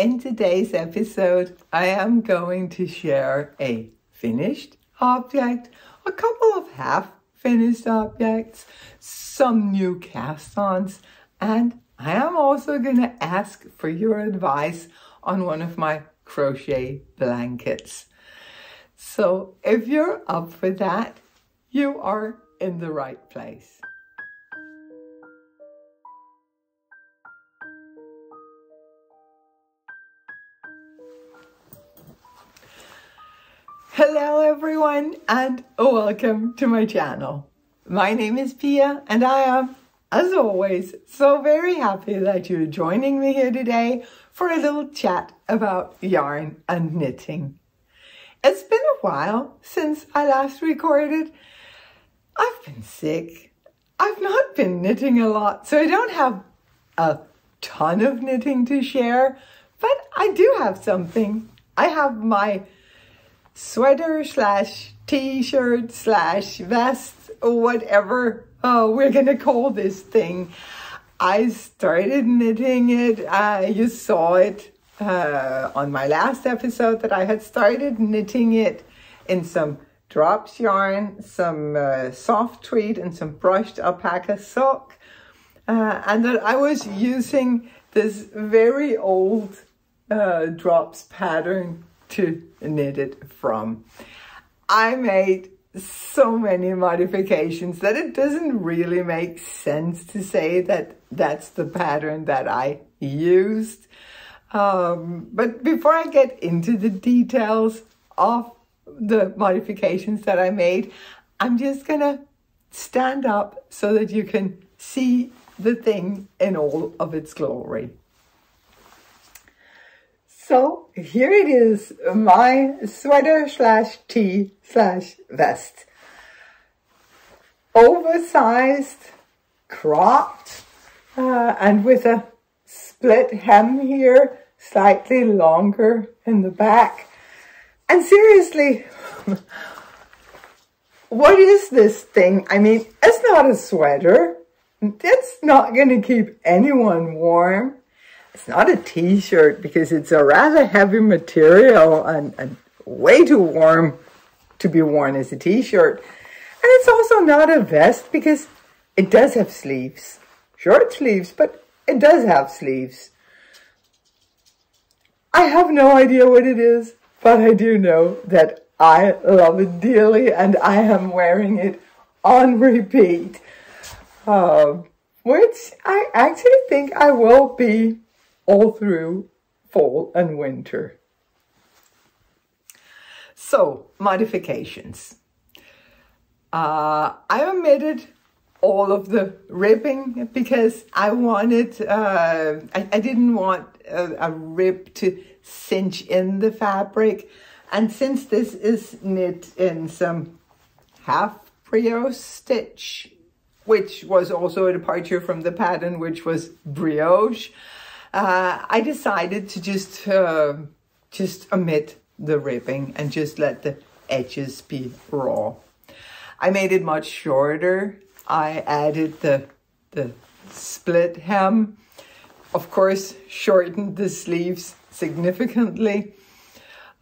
In today's episode, I am going to share a finished object, a couple of half-finished objects, some new cast-ons, and I am also going to ask for your advice on one of my crochet blankets. So if you're up for that, you are in the right place. Hello everyone and welcome to my channel. My name is Pia and I am, as always, so very happy that you're joining me here today for a little chat about yarn and knitting. It's been a while since I last recorded. I've been sick. I've not been knitting a lot, so I don't have a ton of knitting to share, but I do have something. I have my sweater slash t-shirt slash vest, whatever we're gonna call this thing. I started knitting it. You saw it on my last episode that I had started knitting it in some drops yarn, some soft tweed and some brushed alpaca silk, and that I was using this very old drops pattern to knit it from. I made so many modifications that it doesn't really make sense to say that that's the pattern that I used. But before I get into the details of the modifications that I made, I'm just gonna stand up so that you can see the thing in all of its glory. So here it is, my sweater slash tee slash vest. Oversized, cropped, and with a split hem here, slightly longer in the back. And seriously, what is this thing? I mean, it's not a sweater. It's not going to keep anyone warm. It's not a t-shirt because it's a rather heavy material and way too warm to be worn as a t-shirt. And it's also not a vest because it does have sleeves. Short sleeves, but it does have sleeves. I have no idea what it is, but I do know that I love it dearly and I am wearing it on repeat. Which I actually think I will be all through fall and winter. So, modifications. I omitted all of the ribbing because I wanted, I didn't want a rib to cinch in the fabric. And since this is knit in some half brioche stitch, which was also a departure from the pattern, which was brioche, I decided to just omit the ribbing and just let the edges be raw. I made it much shorter. I added the split hem. Of course, shortened the sleeves significantly.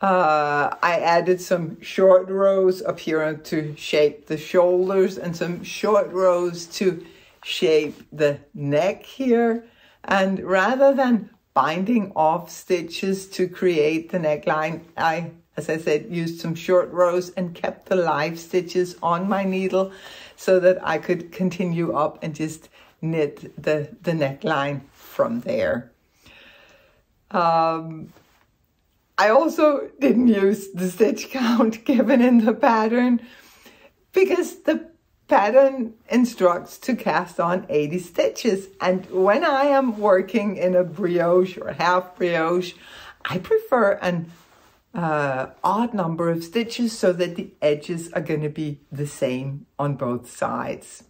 I added some short rows up here to shape the shoulders and some short rows to shape the neck here. And rather than binding off stitches to create the neckline, I, as I said, used some short rows and kept the live stitches on my needle so that I could continue up and just knit the neckline from there. I also didn't use the stitch count given in the pattern because the pattern instructs to cast on 80 stitches. And when I am working in a brioche or half brioche, I prefer an odd number of stitches so that the edges are going to be the same on both sides.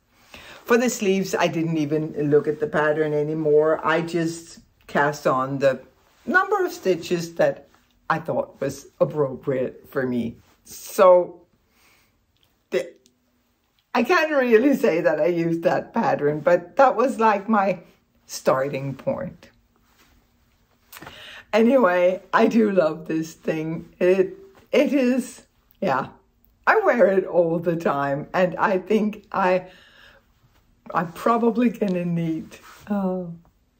For the sleeves, I didn't even look at the pattern anymore. I just cast on the number of stitches that I thought was appropriate for me. So I can't really say that I used that pattern, but that was like my starting point. Anyway, I do love this thing. It is, yeah, I wear it all the time, and I think I'm probably gonna need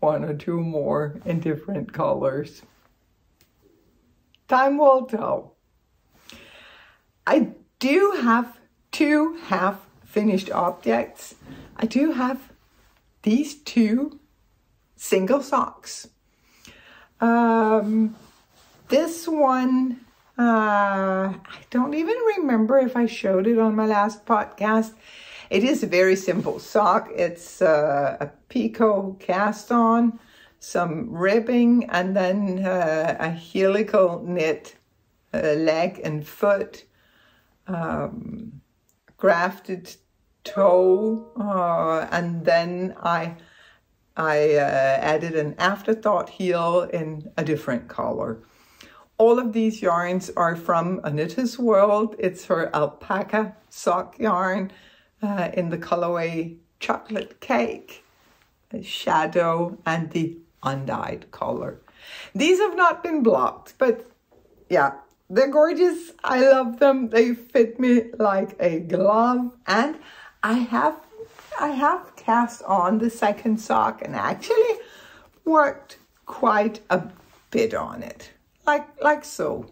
one or two more in different colors. Time will tell. I do have two half-finished objects. I do have these two single socks. This one, I don't even remember if I showed it on my last podcast. It is a very simple sock. It's a picot cast on, some ribbing, and then a helical knit leg and foot, grafted toe, and then I added an afterthought heel in a different color. All of these yarns are from A Knitter's World. It's her alpaca sock yarn in the colorway Chocolate Cake, the Shadow, and the undyed color. These have not been blocked, but yeah, they're gorgeous. I love them. They fit me like a glove, and I have cast on the second sock and actually worked quite a bit on it, like so.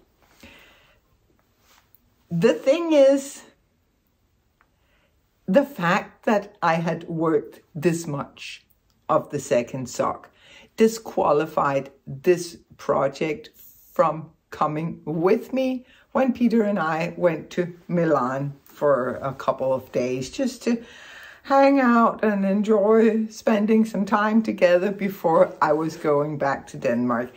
The thing is, the fact that I had worked this much of the second sock disqualified this project from coming with me when Peter and I went to Milan for a couple of days just to hang out and enjoy spending some time together before I was going back to Denmark.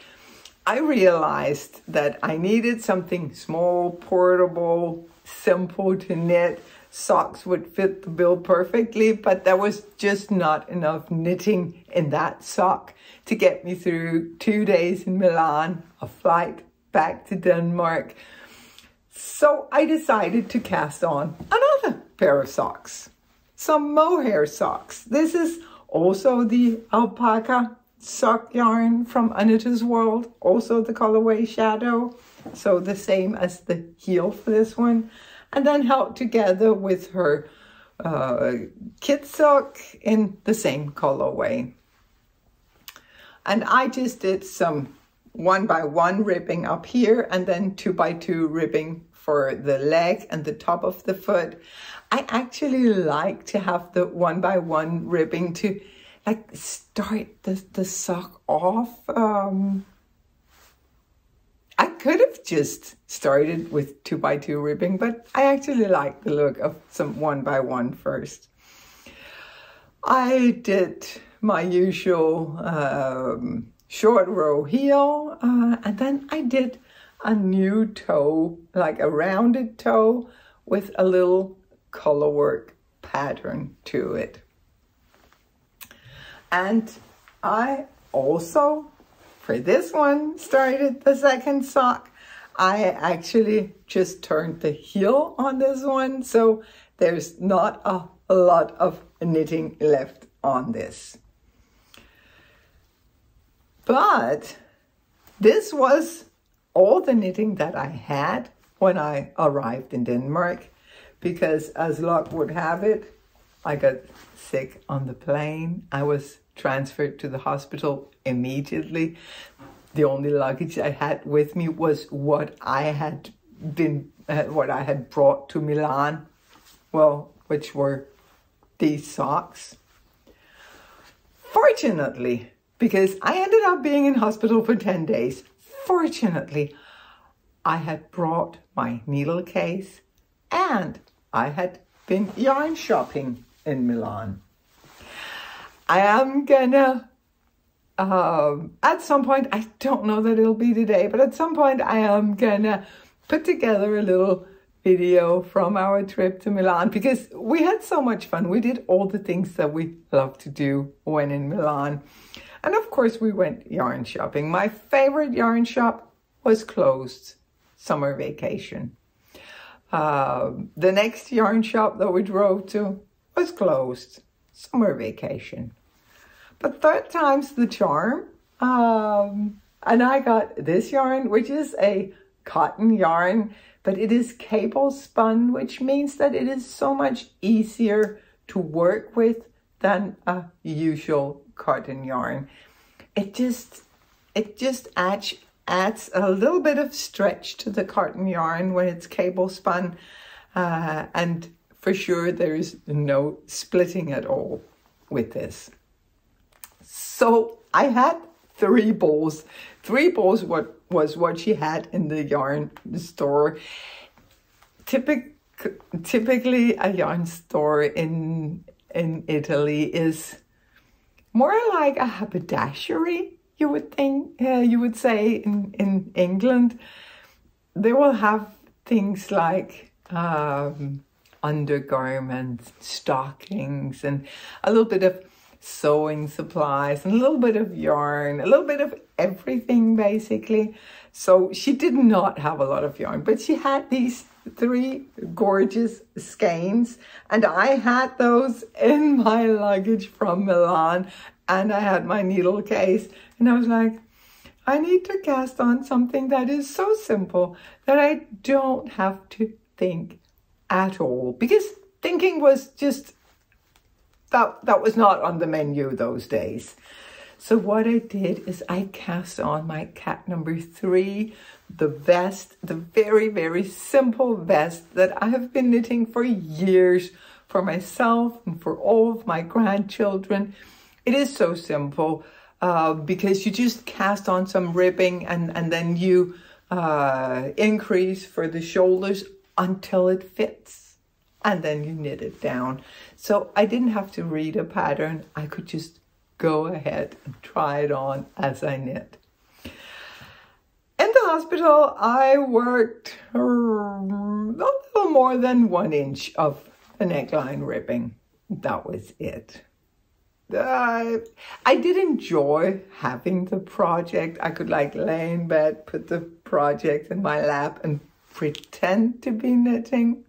I realized that I needed something small, portable, simple to knit. Socks would fit the bill perfectly, but there was just not enough knitting in that sock to get me through 2 days in Milan, a flight back to Denmark. So I decided to cast on another pair of socks, some mohair socks. This is also the alpaca sock yarn from A Knitter's World, also the colorway Shadow, so the same as the heel for this one, and then held together with her kit sock in the same colorway. And I just did some 1x1 ribbing up here and then 2x2 ribbing for the leg and the top of the foot. I actually like to have the 1x1 ribbing to like start the sock off. I could have just started with 2x2 ribbing, but I actually like the look of some 1x1 first. I did my usual short row heel, and then I did a new toe, like a rounded toe with a little colorwork pattern to it. And I also, for this one, started the second sock. I actually just turned the heel on this one, so there's not a lot of knitting left on this. But this was all the knitting that I had when I arrived in Denmark, because as luck would have it, I got sick on the plane. I was transferred to the hospital immediately. The only luggage I had with me was what I had brought to Milan, well, which were these socks. Fortunately, because I ended up being in hospital for 10 days, fortunately, I had brought my needle case and I had been yarn shopping in Milan. I am gonna, at some point, I don't know that it'll be today, but at some point I am gonna put together a little video from our trip to Milan, because we had so much fun. We did all the things that we love to do when in Milan. And of course we went yarn shopping. My favorite yarn shop was closed, summer vacation. The next yarn shop that we drove to was closed, summer vacation. But third time's the charm. And I got this yarn, which is a cotton yarn, but it is cable spun, which means that it is so much easier to work with than a usual cotton yarn. It just adds a little bit of stretch to the cotton yarn when it's cable spun, and for sure there is no splitting at all with this. So I had 3 balls. 3 balls was what she had in the yarn store. Typically a yarn store in Italy is more like a haberdashery, you would think, you would say in England. They will have things like undergarments, stockings, and a little bit of sewing supplies, and a little bit of yarn, a little bit of everything basically. So she did not have a lot of yarn, but she had these 3 gorgeous skeins, and I had those in my luggage from Milan, and I had my needle case, and I was like, I need to cast on something that is so simple that I don't have to think at all, because thinking was just that was not on the menu those days. So what I did is I cast on my cat number 3, the vest, the very, very simple vest that I have been knitting for years for myself and for all of my grandchildren. It is so simple because you just cast on some ribbing and then you increase for the shoulders until it fits. And then you knit it down. So I didn't have to read a pattern. I could just go ahead and try it on as I knit. In the hospital, I worked a little more than 1 inch of the neckline ribbing. That was it. I did enjoy having the project. I could like lay in bed, put the project in my lap and pretend to be knitting.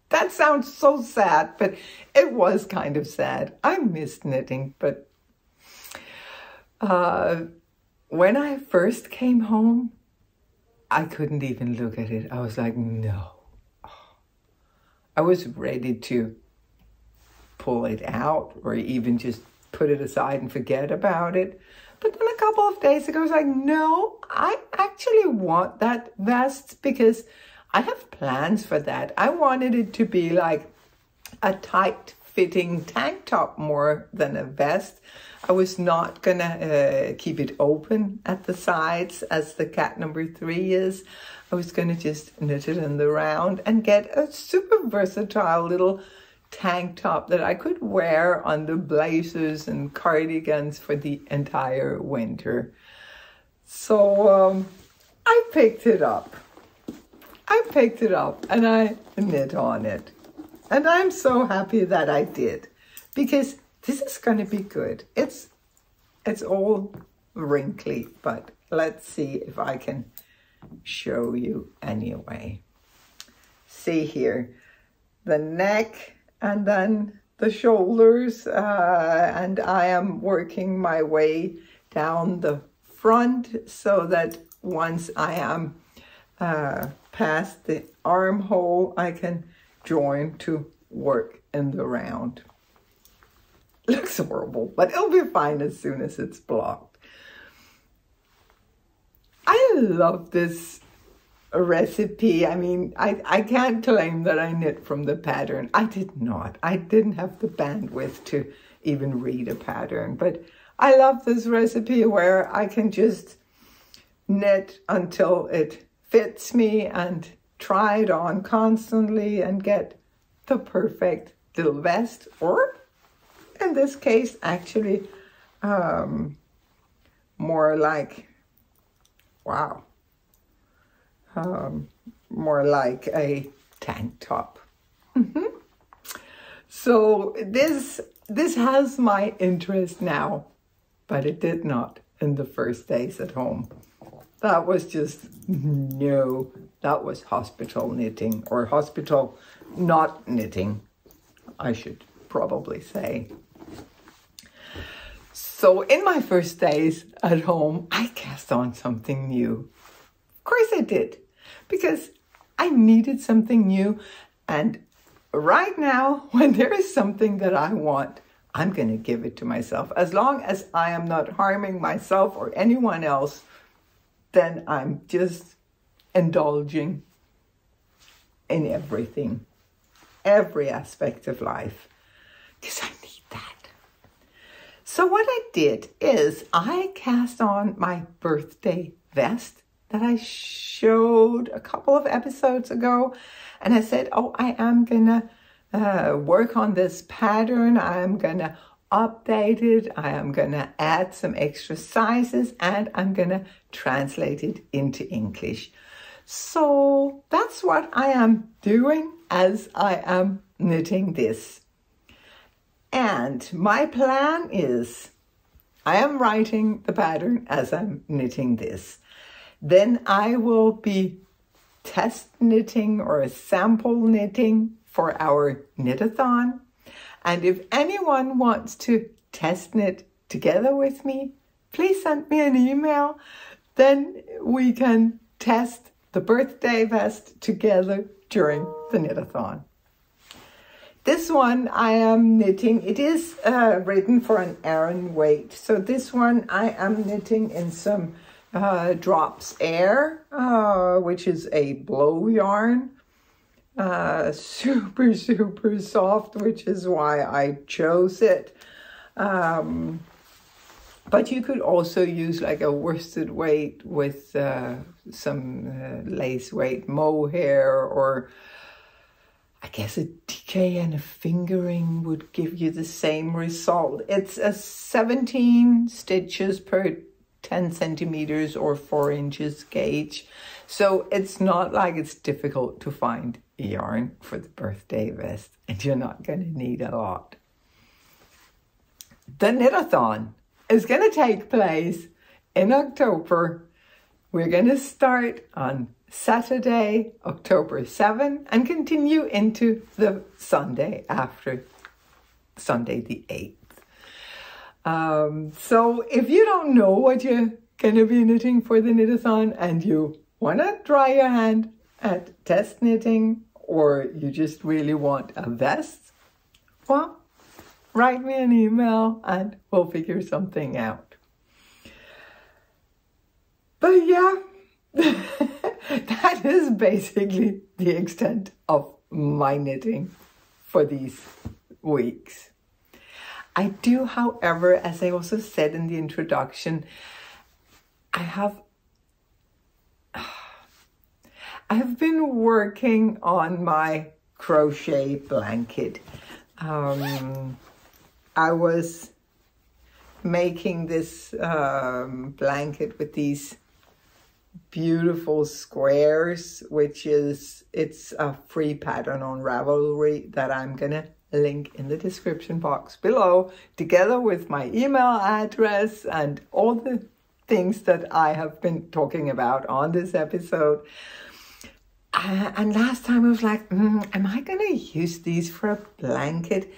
That sounds so sad, but it was kind of sad. I missed knitting, but when I first came home, I couldn't even look at it. I was like, no. I was ready to pull it out or even just put it aside and forget about it. But then a couple of days ago, I was like, no, I actually want that vest because I have plans for that. I wanted it to be like a tight fitting tank top more than a vest. I was not gonna keep it open at the sides as the cat number 3 is. I was gonna just knit it in the round and get a super versatile little tank top that I could wear under blazers and cardigans for the entire winter. So I picked it up. And I knit on it. And I'm so happy that I did, because this is going to be good. It's all wrinkly, but let's see if I can show you anyway. See here, the neck and then the shoulders, and I am working my way down the front so that once I am past the armhole, I can join to work in the round. Looks horrible, but it'll be fine as soon as it's blocked. I love this recipe. I mean, I can't claim that I knit from the pattern. I did not. I didn't have the bandwidth to even read a pattern, but I love this recipe where I can just knit until it fits me and try it on constantly and get the perfect little vest, or in this case actually more like, wow, more like a tank top. So this has my interest now, but it did not in the first days at home. That was just, no, that was hospital knitting, or hospital not knitting, I should probably say. So in my first days at home, I cast on something new. Of course I did, because I needed something new. And right now, when there is something that I want, I'm going to give it to myself. As long as I am not harming myself or anyone else, then I'm just indulging in everything, every aspect of life, because I need that. So what I did is I cast on my birthday vest that I showed a couple of episodes ago. And I said, oh, I am going to work on this pattern. I'm going to update it. I am going to add some extra sizes, and I'm going to translate it into English. So that's what I am doing as I am knitting this. And my plan is I am writing the pattern as I'm knitting this. Then I will be test knitting or sample knitting for our knitathon. And if anyone wants to test knit together with me, please send me an email. Then we can test the birthday vest together during the knitathon. This one I am knitting, it is written for an Aran weight. So this one I am knitting in some Drops Air, which is a blow yarn. Super, super soft, which is why I chose it. But you could also use like a worsted weight with some lace weight mohair, or I guess a DK and a fingering would give you the same result. It's a 17 stitches per 10 centimeters or 4 inches gauge. So it's not like it's difficult to find yarn for the birthday vest, and you're not going to need a lot. The Knitathon is going to take place in October. We're going to start on Saturday, October 7, and continue into the Sunday after, Sunday the 8th. So if you don't know what you're going to be knitting for the Knitathon and you want to try your hand at test knitting, or you just really want a vest, well, write me an email and we'll figure something out. But yeah, that is basically the extent of my knitting for these weeks. I do, however, as I also said in the introduction, I have been working on my crochet blanket. I was making this blanket with these beautiful squares, it's a free pattern on Ravelry that I'm gonna link in the description box below, together with my email address and all the things that I have been talking about on this episode. And last time I was like, am I gonna use these for a blanket?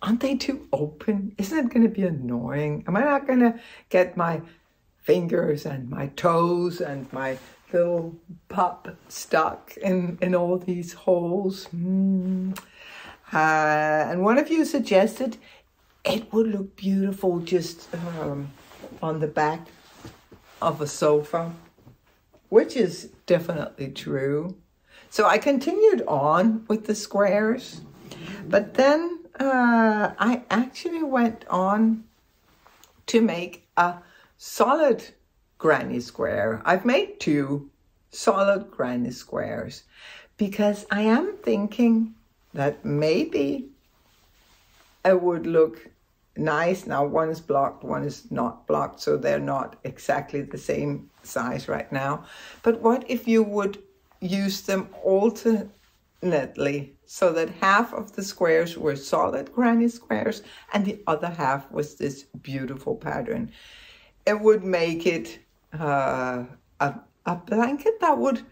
Aren't they too open? Isn't it gonna be annoying? Am I not gonna get my fingers and my toes and my little pup stuck in all these holes? And one of you suggested it would look beautiful just on the back of a sofa, which is definitely true. So I continued on with the squares, but then I actually went on to make a solid granny square. I've made 2 solid granny squares because I am thinking that maybe it would look nice. Now one is blocked, one is not blocked, so they're not exactly the same size right now. But what if you would use them alternately, so that half of the squares were solid granny squares and the other half was this beautiful pattern? It would make it a blanket that would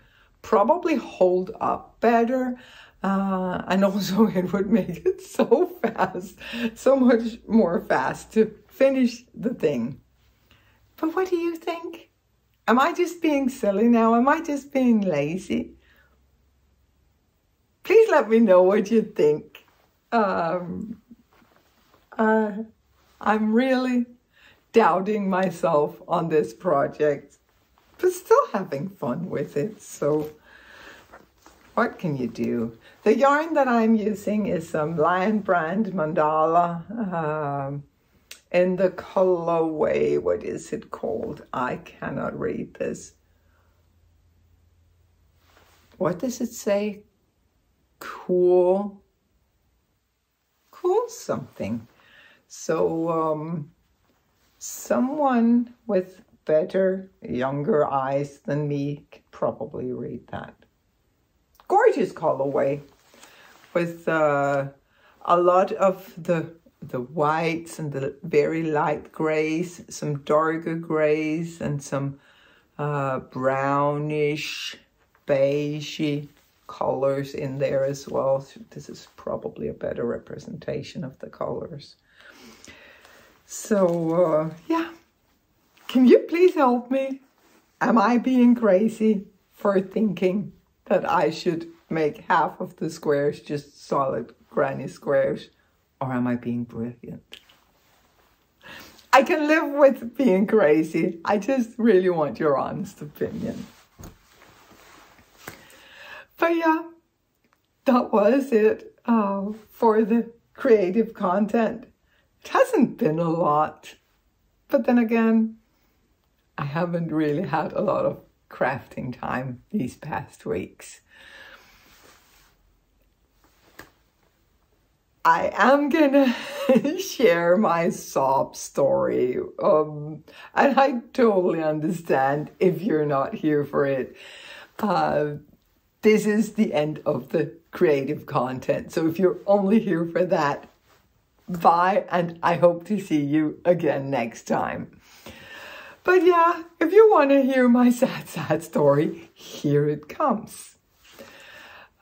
probably hold up better. And also it would make it so much more fast to finish the thing. But what do you think? Am I just being silly now? Am I just being lazy? Please let me know what you think. I'm really doubting myself on this project, but still having fun with it. So what can you do? The yarn that I'm using is some Lion Brand Mandala in the colorway. What is it called? I cannot read this. What does it say? Cool something. So someone with better, younger eyes than me can probably read that. Gorgeous colorway with a lot of the whites and the very light grays, some darker grays, and some brownish, beigey colors in there as well. So this is probably a better representation of the colors. So yeah, can you please help me? Am I being crazy for thinking that I should make half of the squares just solid granny squares? Or am I being brilliant? I can live with being crazy. I just really want your honest opinion. But yeah, that was it for the creative content. It hasn't been a lot, but then again, I haven't really had a lot of crafting time these past weeks. I am gonna share my sob story, and I totally understand if you're not here for it. This is the end of the creative content, so if you're only here for that, bye, and I hope to see you again next time. But yeah, if you want to hear my sad story, here it comes.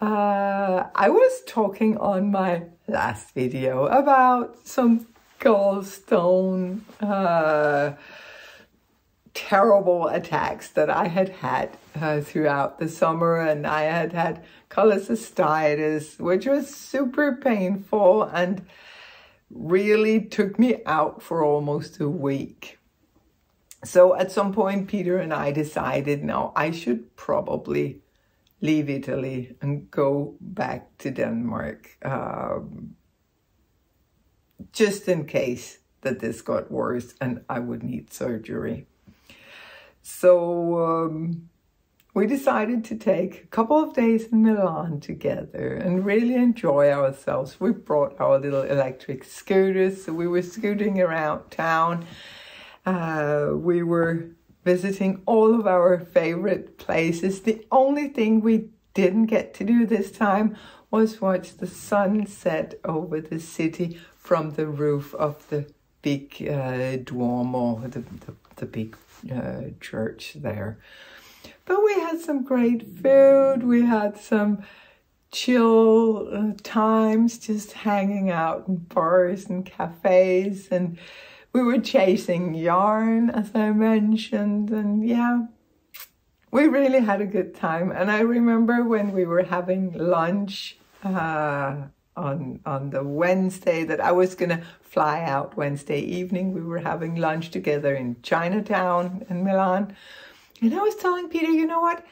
I was talking on my last video about some gallstone terrible attacks that I had had throughout the summer, and I had had cholecystitis, which was super painful and really took me out for almost a week. So at some point, Peter and I decided, no, I should probably leave Italy and go back to Denmark, just in case that this got worse and I would need surgery. So we decided to take a couple of days in Milan together and really enjoy ourselves. We brought our little electric scooters, so we were scooting around town. We were visiting all of our favorite places. The only thing we didn't get to do this time was watch the sunset over the city from the roof of the big Duomo, the big church there. But we had some great food. We had some chill times just hanging out in bars and cafes, and we were chasing yarn, as I mentioned, and yeah, we really had a good time. And I remember when we were having lunch on the Wednesday that I was going to fly out Wednesday evening. We were having lunch together in Chinatown in Milan. And I was telling Peter, you know what?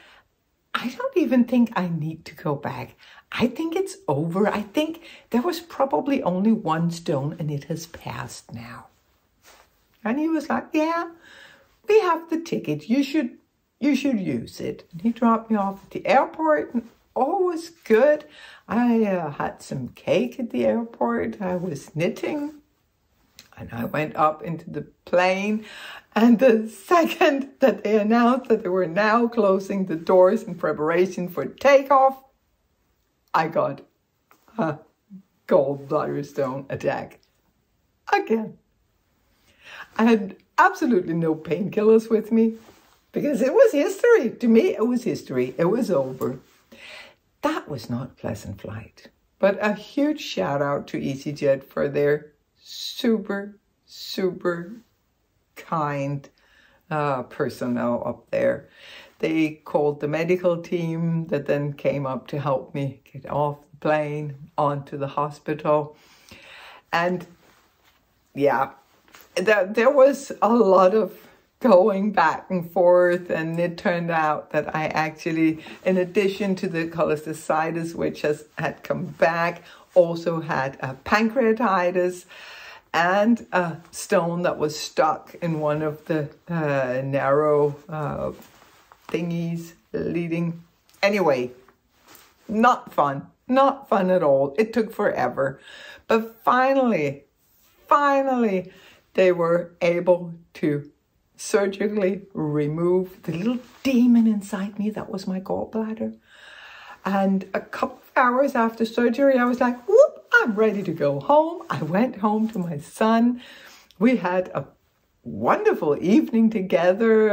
I don't even think I need to go back. I think it's over. I think there was probably only one stone and it has passed now. And he was like, yeah, we have the ticket. You should use it. And he dropped me off at the airport and all was good. I had some cake at the airport. I was knitting. And I went up into the plane. And the second that they announced that they were now closing the doors in preparation for takeoff, I got a gallbladder stone attack again. I had absolutely no painkillers with me because it was history. To me, it was history. It was over. That was not a pleasant flight. But a huge shout out to EasyJet for their super, super kind personnel up there. They called the medical team that then came up to help me get off the plane onto the hospital. And yeah, there was a lot of going back and forth, and it turned out that I actually, in addition to the cholecystitis, which had come back, also had a pancreatitis and a stone that was stuck in one of the narrow thingies leading. Anyway, not fun at all. It took forever. But finally, they were able to surgically remove the little demon inside me that was my gallbladder. And a couple of hours after surgery, I was like, whoop, I'm ready to go home. I went home to my son. We had a wonderful evening together.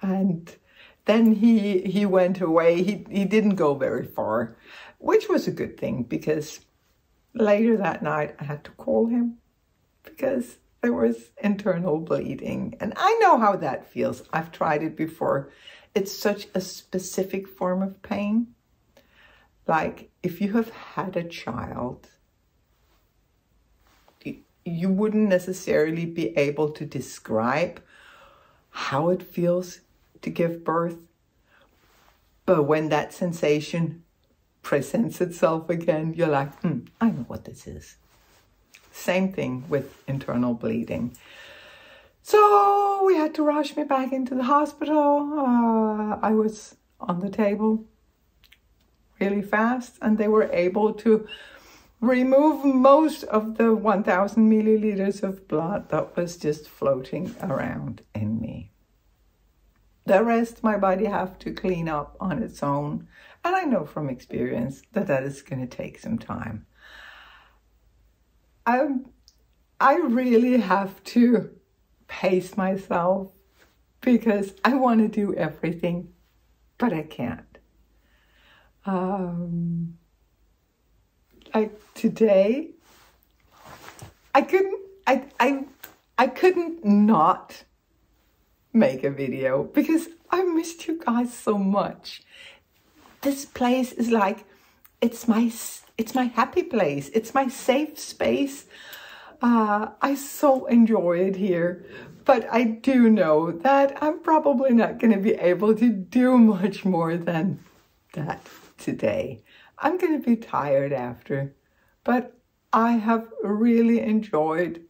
And then he went away. He didn't go very far, which was a good thing, because later that night I had to call him because there was internal bleeding. And I know how that feels. I've tried it before. It's such a specific form of pain. Like if you have had a child, you wouldn't necessarily be able to describe how it feels to give birth. But when that sensation presents itself again, you're like, I know what this is. Same thing with internal bleeding. So we had to rush me back into the hospital. I was on the table really fast, and they were able to remove most of the 1,000 milliliters of blood that was just floating around in me. The rest my body have to clean up on its own. And I know from experience that that is going to take some time. I really have to pace myself because I want to do everything, but I can't. Like today, I couldn't not make a video because I missed you guys so much. This place is like, it's my happy place. It's my safe space. I so enjoy it here, but I do know that I'm probably not going to be able to do much more than that today. I'm going to be tired after, but I have really enjoyed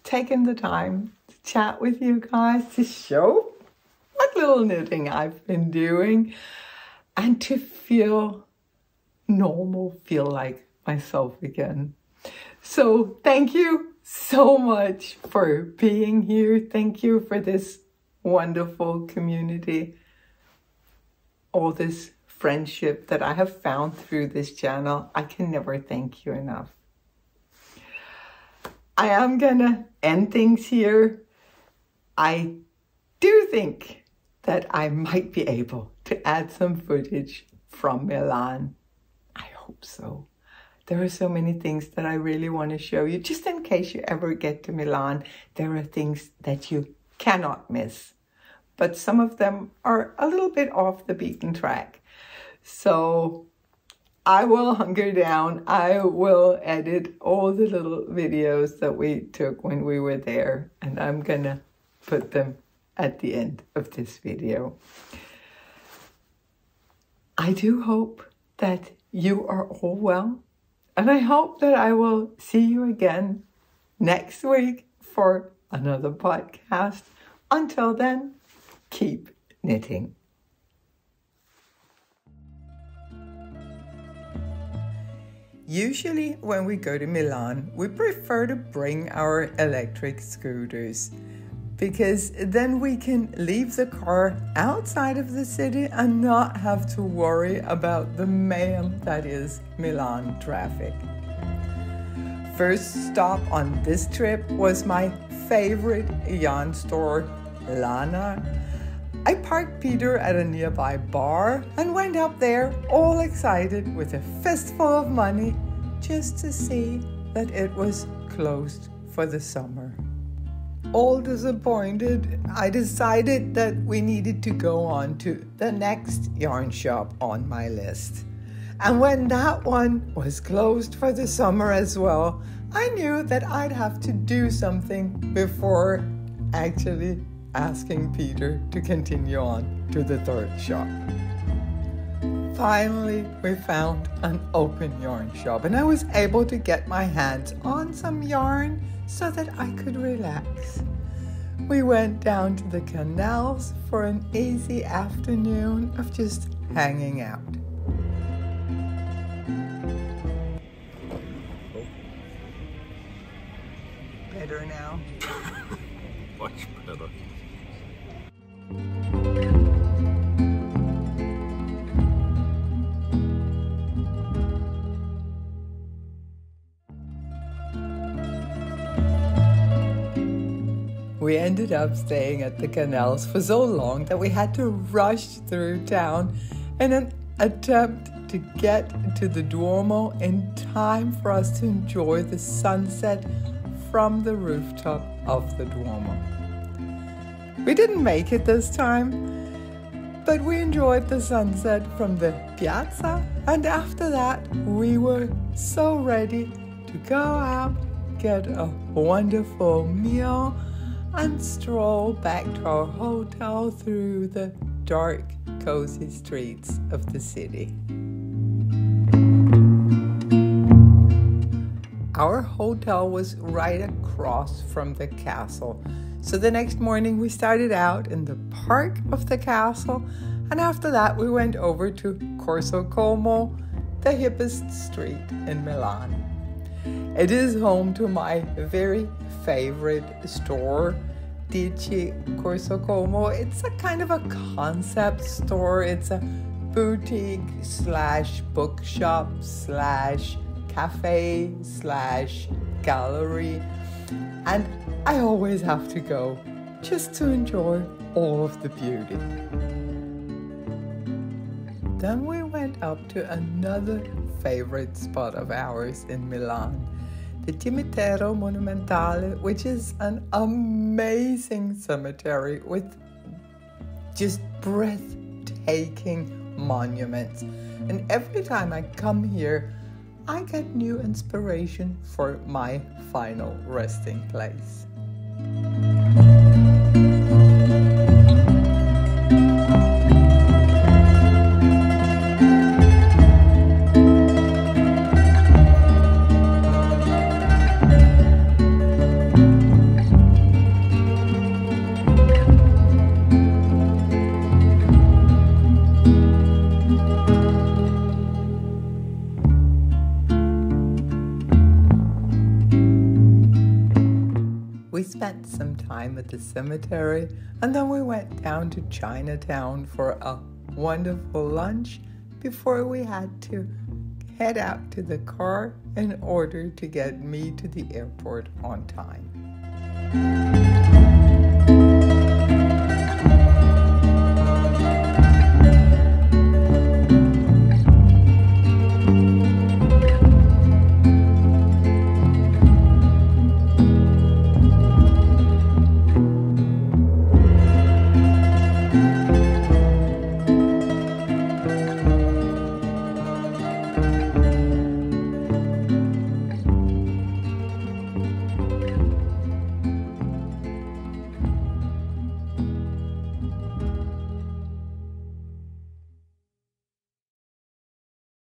taking the time to chat with you guys, to show what little knitting I've been doing, and to feel normal, feel like myself again. So thank you so much for being here. Thank you for this wonderful community, all this friendship that I have found through this channel. I can never thank you enough. I am gonna end things here. I do think that I might be able to add some footage from Milan. I hope so. There are so many things that I really want to show you. Just in case you ever get to Milan, there are things that you cannot miss. But some of them are a little bit off the beaten track. So I will hunker down. I will edit all the little videos that we took when we were there. And I'm gonna put them at the end of this video. I do hope that you are all well. And I hope that I will see you again next week for another podcast. Until then, keep knitting. Usually when we go to Milan, we prefer to bring our electric scooters, because then we can leave the car outside of the city and not have to worry about the mayhem that is Milan traffic. First stop on this trip was my favorite yarn store, Lana. I parked Peter at a nearby bar and went up there all excited with a fistful of money just to see that it was closed for the summer. All disappointed, I decided that we needed to go on to the next yarn shop on my list. And when that one was closed for the summer as well, I knew that I'd have to do something before actually asking Peter to continue on to the third shop. Finally, we found an open yarn shop, and I was able to get my hands on some yarn so that I could relax. We went down to the canals for an easy afternoon of just hanging out. Better now? Much better. We ended up staying at the canals for so long that we had to rush through town in an attempt to get to the Duomo in time for us to enjoy the sunset from the rooftop of the Duomo. We didn't make it this time, but we enjoyed the sunset from the piazza, and after that we were so ready to go out, get a wonderful meal, and stroll back to our hotel through the dark, cozy streets of the city. Our hotel was right across from the castle, so the next morning we started out in the park of the castle, and after that we went over to Corso Como, the hippest street in Milan. It is home to my very favorite store, Dici Corso Como. It's a kind of a concept store. It's a boutique slash bookshop slash cafe slash gallery, and I always have to go just to enjoy all of the beauty. Then we went up to another favorite spot of ours in Milan, the Cimitero Monumentale, which is an amazing cemetery with just breathtaking monuments. And every time I come here, I get new inspiration for my final resting place. We spent some time at the cemetery, and then we went down to Chinatown for a wonderful lunch before we had to head out to the car in order to get me to the airport on time.